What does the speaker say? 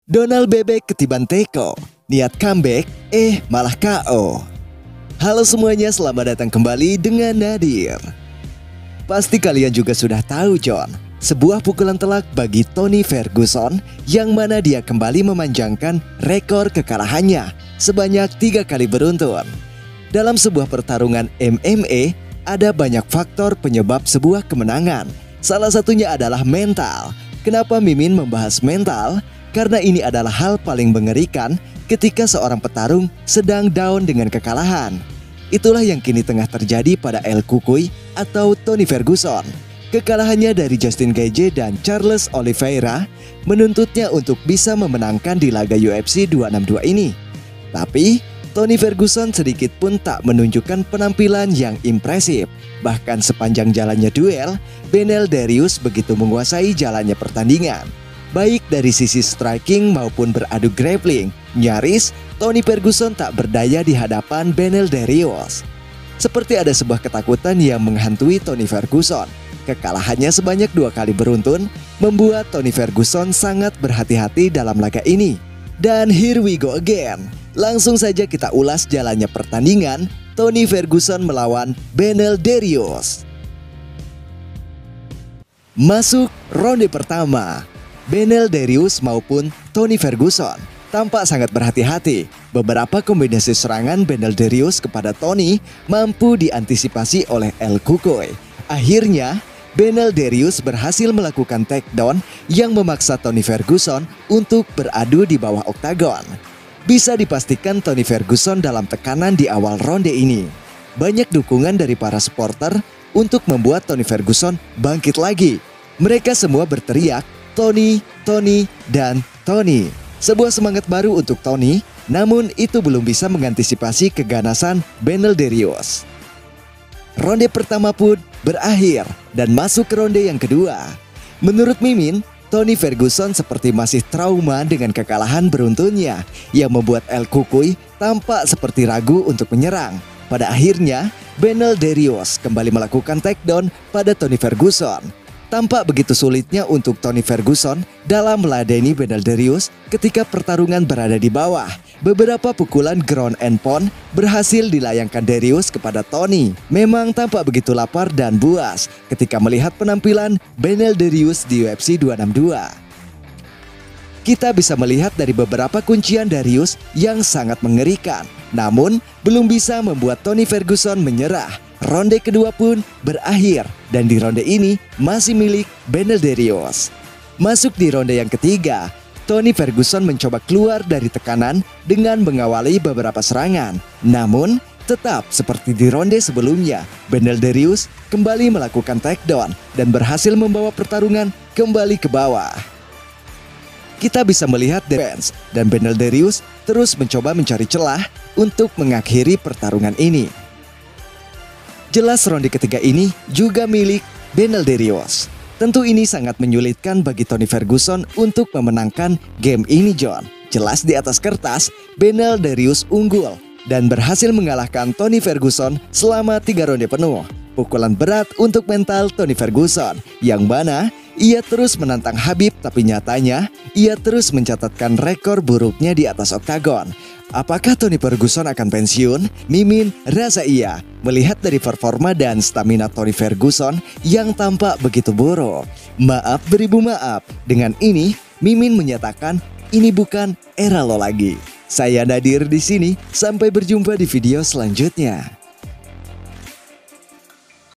Donald bebek ketiban teko, niat comeback, malah KO. Halo semuanya, selamat datang kembali dengan Nadir. Pasti kalian juga sudah tahu John, sebuah pukulan telak bagi Tony Ferguson yang mana dia kembali memanjangkan rekor kekalahannya sebanyak 3 kali beruntun. Dalam sebuah pertarungan MMA, ada banyak faktor penyebab sebuah kemenangan. Salah satunya adalah mental. Kenapa Mimin membahas mental? Karena ini adalah hal paling mengerikan ketika seorang petarung sedang down dengan kekalahan. Itulah yang kini tengah terjadi pada El Cucuy atau Tony Ferguson. Kekalahannya dari Justin Gaethje dan Charles Oliveira menuntutnya untuk bisa memenangkan di laga UFC 262 ini. Tapi Tony Ferguson sedikit pun tak menunjukkan penampilan yang impresif. Bahkan sepanjang jalannya duel, Beneil Dariush begitu menguasai jalannya pertandingan. Baik dari sisi striking maupun beradu grappling, nyaris Tony Ferguson tak berdaya di hadapan Beneil Dariush. Seperti ada sebuah ketakutan yang menghantui Tony Ferguson. Kekalahannya sebanyak 2 kali beruntun membuat Tony Ferguson sangat berhati-hati dalam laga ini. Dan here we go again. Langsung saja kita ulas jalannya pertandingan Tony Ferguson melawan Beneil Dariush. Masuk ronde pertama. Beneil Dariush maupun Tony Ferguson tampak sangat berhati-hati. Beberapa kombinasi serangan Beneil Dariush kepada Tony mampu diantisipasi oleh El Cucuy. Akhirnya, Beneil Dariush berhasil melakukan takedown yang memaksa Tony Ferguson untuk beradu di bawah oktagon. Bisa dipastikan Tony Ferguson dalam tekanan di awal ronde ini. Banyak dukungan dari para supporter untuk membuat Tony Ferguson bangkit lagi. Mereka semua berteriak, Tony, Tony, dan Tony. Sebuah semangat baru untuk Tony, namun itu belum bisa mengantisipasi keganasan Beneil Dariush. Ronde pertama pun berakhir dan masuk ke ronde yang kedua. Menurut Mimin, Tony Ferguson seperti masih trauma dengan kekalahan beruntunnya yang membuat El Cucuy tampak seperti ragu untuk menyerang. Pada akhirnya, Beneil Dariush kembali melakukan takedown pada Tony Ferguson. Tampak begitu sulitnya untuk Tony Ferguson dalam meladeni Beneil Dariush ketika pertarungan berada di bawah. Beberapa pukulan ground and pound berhasil dilayangkan Dariush kepada Tony. Memang tampak begitu lapar dan buas ketika melihat penampilan Beneil Dariush di UFC 262. Kita bisa melihat dari beberapa kuncian Dariush yang sangat mengerikan. Namun, belum bisa membuat Tony Ferguson menyerah. Ronde kedua pun berakhir dan di ronde ini masih milik Beneil Dariush. Masuk di ronde yang ketiga, Tony Ferguson mencoba keluar dari tekanan dengan mengawali beberapa serangan. Namun, tetap seperti di ronde sebelumnya, Beneil Dariush kembali melakukan takedown dan berhasil membawa pertarungan kembali ke bawah. Kita bisa melihat defense dan Beneil Dariush terus mencoba mencari celah untuk mengakhiri pertarungan ini. Jelas ronde ketiga ini juga milik Beneil Dariush. Tentu ini sangat menyulitkan bagi Tony Ferguson untuk memenangkan game ini John. Jelas di atas kertas, Beneil Dariush unggul dan berhasil mengalahkan Tony Ferguson selama 3 ronde penuh. Pukulan berat untuk mental Tony Ferguson, yang mana ia terus menantang Khabib tapi nyatanya ia terus mencatatkan rekor buruknya di atas oktagon. Apakah Tony Ferguson akan pensiun? Mimin rasa iya, melihat dari performa dan stamina Tony Ferguson yang tampak begitu buruk. Maaf beribu maaf, dengan ini Mimin menyatakan ini bukan era lo lagi. Saya Nadir di sini, sampai berjumpa di video selanjutnya.